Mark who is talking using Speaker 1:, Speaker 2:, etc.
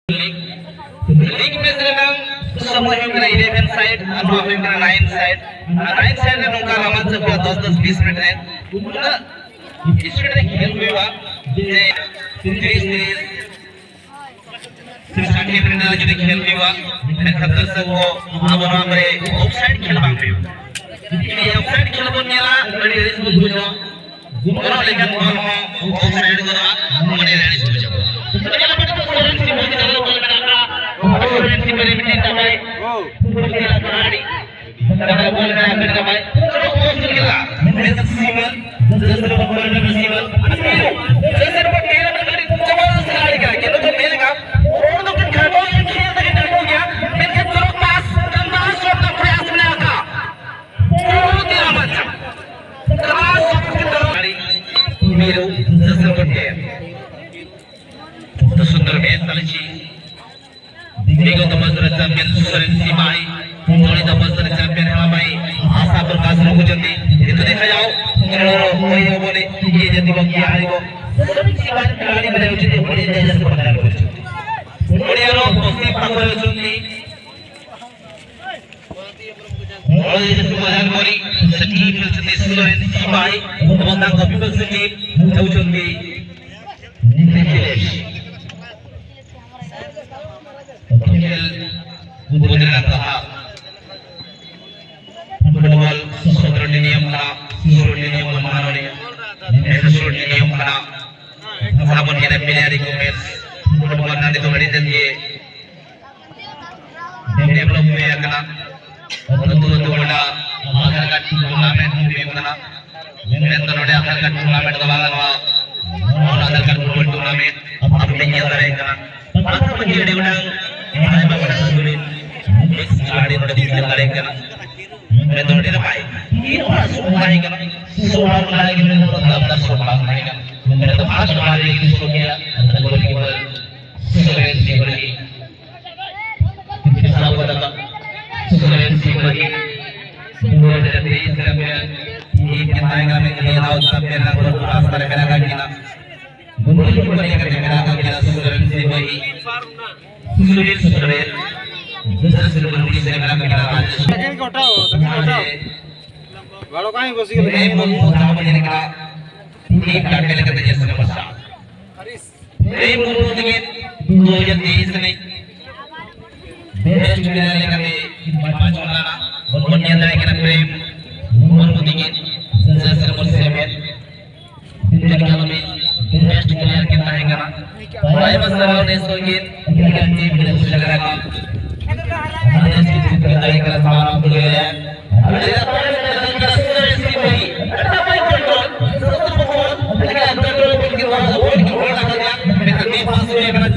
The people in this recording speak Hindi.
Speaker 1: लीग में memang semua yang kena 11 side atau yang kena 9 side. 9 side ने नौका रामन से पूरा 10-20 मिनट है। उतना इस मिनट में खेल हुआ जे 30 60 मिनट में जो खेल हुआ है खतर से वो अब वहाँ पे ऑफसाइड खेल बांध हुआ। ये ऑफसाइड खेल बोलने वाला बड़ी रिस्क बुझो। orang lekan orang offside ko mane ready ho jabo to kala pata to soren si moji dalo ko kana soren si mere mitin tamai putila karadi kana bol na kana tamai to post kila mesa simal jasra bol na simal jasra bol kela kari जबरदस्त खिलाड़ी का केलो तो मेरे का और तो कुछ घाटो ये खेल तक घाट हो गया मेरे के दोनों पास गंदा शॉट का प्रयास में आका बहुत ही मजा क्रॉस मेरो जसर बटे तो सुंदर मैच चालची विगत वर्षर चैंपियन सुरेन सीमाई जोड़ी द वर्षर चैंपियन हेला भाई आशा प्रकाश रखुचंती एतो देखा जाओ कोई बोले ये जति बकी हारिबो सुरेन सीमाई खिलाड़ी बने उचित बड़ी तेज से प्रदान करछंती ओडियारो पोस्ती पाखरे उचंती और ये समाधान करी सटी खेलछंती सुरेन सीमाई এবং তাଙ୍କ বিপক্ষ টিম ହେଉଛନ୍ତି ନିଖିଲେଶ ଅଖିଲ ବୁଦ୍ଧିନାଥ ତାହା फुटबॉल 17 नियम का 16 नियम मानने 16 नियम का साबन के प्लेयर को मैच फुटबॉल nanti तो बड़ी देंगे डेवलप में करना tentu बड़ा आधार कार्ड टूर्नामेंट में करना मेंदर नोडे आधार कार्ड टूर्नामेंट का भाग हुआ और आधार कार्ड फुटबॉल टूर्नामेंट अब नहीं अंदर है करना मात्र बच्चे डेवलप आए बाबा सुनी एक खिलाड़ी नोडे दिखने वाले करना मेंदर नोडे ना भाई ये बड़ा सुपर है करना सुपर खिलाड़ी के लिए तो दबदब सुपर है करना मेरे तो आज खिलाड़ी के लिए सो गया गोलकीपर सुरेश सिंह कितना बड़ा सुरेश सिंह 2023 चैंपियन ये किताएगा में लिए राउत चैंपियन को रास्ता मेरा का किला गोली को लेकर मेरा का किला सुरेश से वही सुरेश सुरेश जैसे सुरेश से मेरा का किला लेकिन कोटाओ गाड़ो काहे बसी गए ए मन था बने का टीम काट लेकर जैसे बसा ए मन दिगे 2023 में बेस्ट प्लेयर लेकर पांच वाला और अंदर के प्रेम और दिगे जैसे नंबर 7 देखा में बेस्ट प्लेयर कितना है करना भाई मसला ने सोगे क्रिकेट टीम में लग रहा है आदेश की तैयारी कर सारा हो गया है अरे ऐसी भाई अच्छा भाई कंट्रोल लेकिन कंट्रोल के बाद बॉल की बॉल आ गया मैं तो नहीं पास हुए मेरा